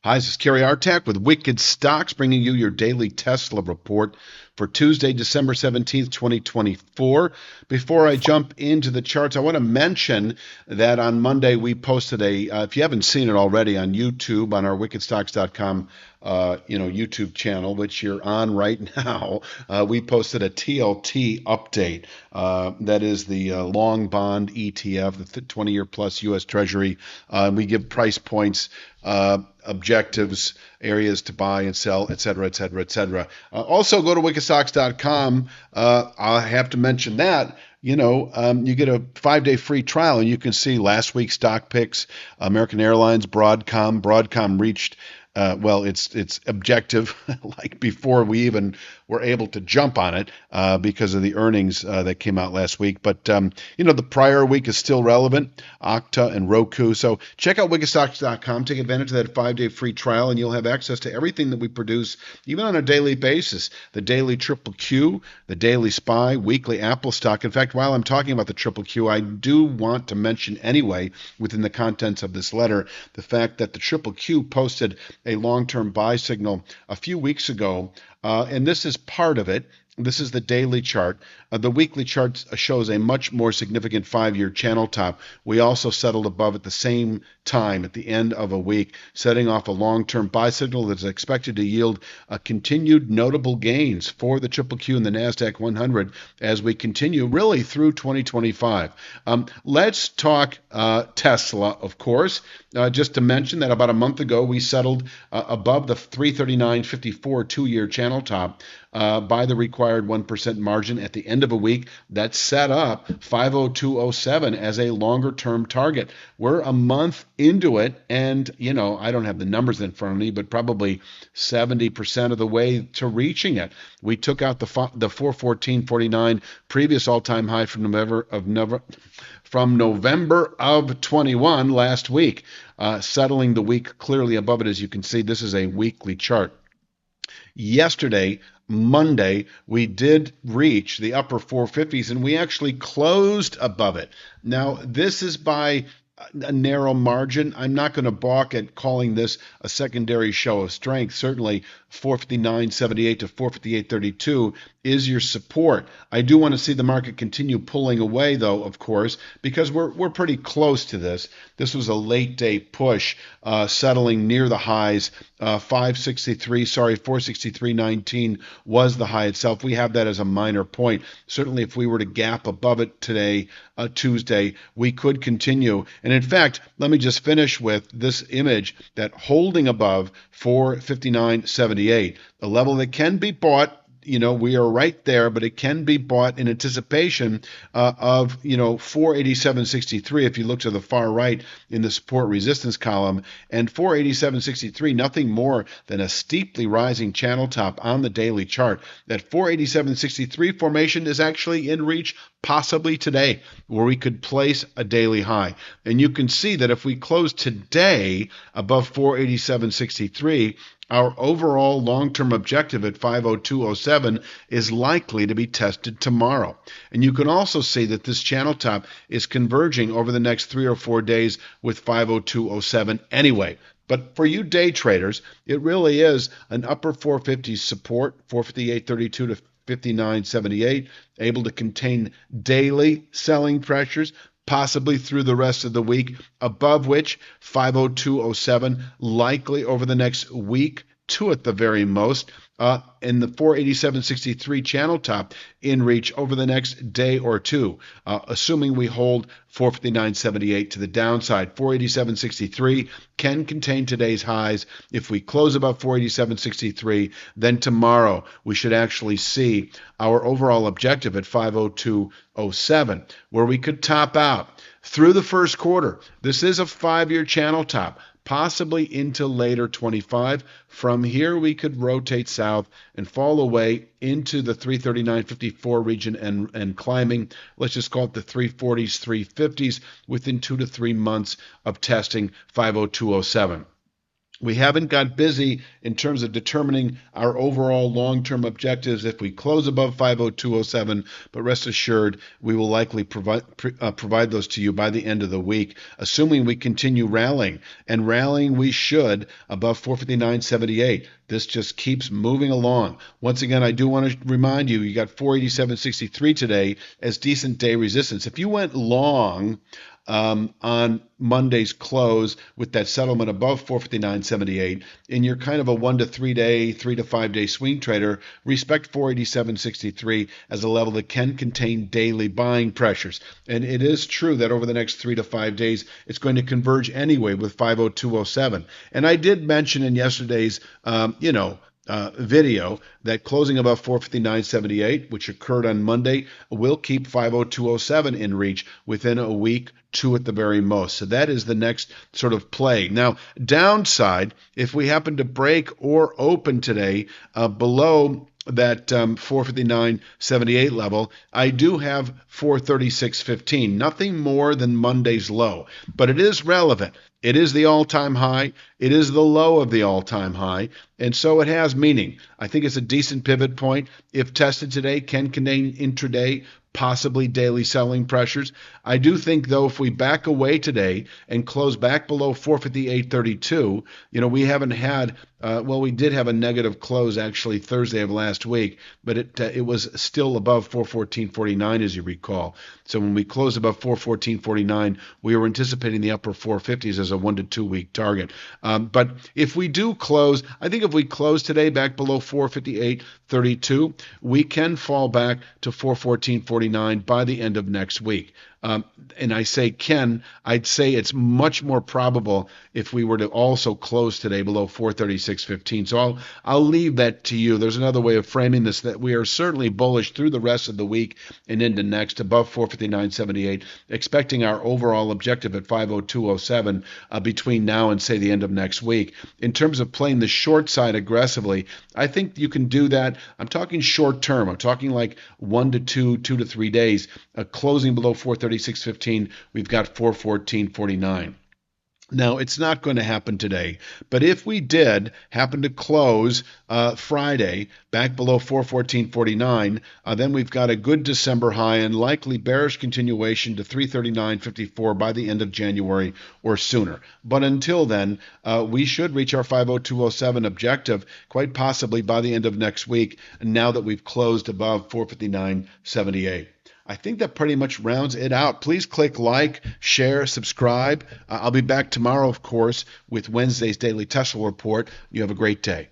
Hi, this is Kerry Artak with Wicked Stocks, bringing you your daily Tesla report for Tuesday, December 17th, 2024. Before I jump into the charts, I want to mention that on Monday we posted if you haven't seen it already on YouTube, on our wickedstocks.com YouTube channel, which you're on right now, we posted a TLT update. That is the long bond ETF, the 20-year plus U.S. Treasury. We give price points, objectives, areas to buy and sell, et cetera, et cetera, et cetera. Also, go to wickedstocks.com. I have to mention that. You get a 5-day free trial, and you can see last week's stock picks. American Airlines, Broadcom. Broadcom reached its objective like before we even were able to jump on it because of the earnings that came out last week. But, the prior week is still relevant, Okta and Roku. So check out wickedstocks.com. Take advantage of that 5-day free trial, and you'll have access to everything that we produce, even on a daily basis. The daily Triple Q, the daily SPY, weekly Apple stock. In fact, while I'm talking about the Triple Q, I do want to mention anyway, within the contents of this letter, the fact that the Triple Q posted a long-term buy signal a few weeks ago, and this is part of it. This is the daily chart. The weekly chart shows a much more significant 5-year channel top. We also settled above at the same time at the end of a week, setting off a long-term buy signal that is expected to yield continued notable gains for the Triple Q and the Nasdaq 100 as we continue really through 2025. Let's talk Tesla, of course. Just to mention that about a month ago, we settled above the 339.54 2-year channel top by the required 1% margin at the end of a week. That set up 502.07 as a longer-term target. We're a month into it, and, I don't have the numbers in front of me, but probably 70% of the way to reaching it. We took out the 414.49 previous all-time high from November of 21 last week, settling the week clearly above it. As you can see, this is a weekly chart. Yesterday, Monday, we did reach the upper 450s, and we actually closed above it. Now, this is by a narrow margin. I'm not going to balk at calling this a secondary show of strength. Certainly 459.78 to 458.32 is your support. I do want to see the market continue pulling away, though, of course, because we're pretty close to this. This was a late day push, settling near the highs. 463.19 was the high itself. We have that as a minor point. Certainly, if we were to gap above it today, Tuesday, we could continue. And in fact, let me just finish with this image that holding above 459.78, a level that can be bought. We are right there, but it can be bought in anticipation of 487.63 if you look to the far right in the support resistance column. And 487.63, nothing more than a steeply rising channel top on the daily chart. That 487.63 formation is actually in reach possibly today, where we could place a daily high. And you can see that if we close today above 487.63, our overall long-term objective at 502.07 is likely to be tested tomorrow. And you can also see that this channel top is converging over the next 3 or 4 days with 502.07 anyway. But for you day traders, it really is an upper 450s support, 458.32 to 59.78, able to contain daily selling pressures, possibly through the rest of the week, above which 502.07 likely over the next week, 2 at the very most, and the 487.63 channel top in reach over the next day or 2, assuming we hold 459.78 to the downside. 487.63 can contain today's highs. If we close above 487.63, then tomorrow we should actually see our overall objective at 502.07, where we could top out through the first quarter. This is a 5-year channel top, possibly into later 25. From here, we could rotate south and fall away into the 339.54 region and climbing, let's just call it the 340s, 350s, within 2 to 3 months of testing 502.07. We haven't got busy in terms of determining our overall long-term objectives if we close above 50207, but rest assured we will likely provide those to you by the end of the week, assuming we continue rallying. And rallying we should above 459.78. This just keeps moving along. Once again, I do want to remind you, you got 487.63 today as decent day resistance. If you went long on Monday's close with that settlement above 459.78, and you're kind of a 1 to 3 day, 3 to 5 day swing trader, respect 487.63 as a level that can contain daily buying pressures. And it is true that over the next 3 to 5 days, it's going to converge anyway with 50207. And I did mention in yesterday's, video that closing above 459.78, which occurred on Monday, will keep 50207 in reach within a week, two at the very most. So that is the next sort of play. Now, downside, if we happen to break or open today below that 459.78 level, I do have 436.15. Nothing more than Monday's low, but it is relevant. It is the all-time high. It is the low of the all-time high, and so it has meaning. I think it's a decent pivot point. If tested today, can contain intraday, possibly daily selling pressures. I do think, though, if we back away today and close back below 458.32, we haven't had, we did have a negative close actually Thursday of last week, but it was still above 414.49, as you recall. So when we closed above 414.49, we were anticipating the upper 450s as a 1 to 2 week target. But if we do close, I think if we close today back below 458.32, we can fall back to 414.49 by the end of next week. And I say can, I'd say it's much more probable if we were to also close today below 436.15. So I'll leave that to you. There's another way of framing this, that we are certainly bullish through the rest of the week and into next above 459.78, expecting our overall objective at 50207 between now and say the end of next week. In terms of playing the short side aggressively, I think you can do that. I'm talking short term. I'm talking like 1 to 2, 2 to 3 days, closing below 436.15. We've got 414.49. Now, it's not going to happen today, but if we did happen to close Friday back below 414.49, then we've got a good December high and likely bearish continuation to 339.54 by the end of January or sooner. But until then, we should reach our 50207 objective quite possibly by the end of next week, now that we've closed above 459.78. I think that pretty much rounds it out. Please click like, share, subscribe. I'll be back tomorrow, of course, with Wednesday's Daily Tesla Report. You have a great day.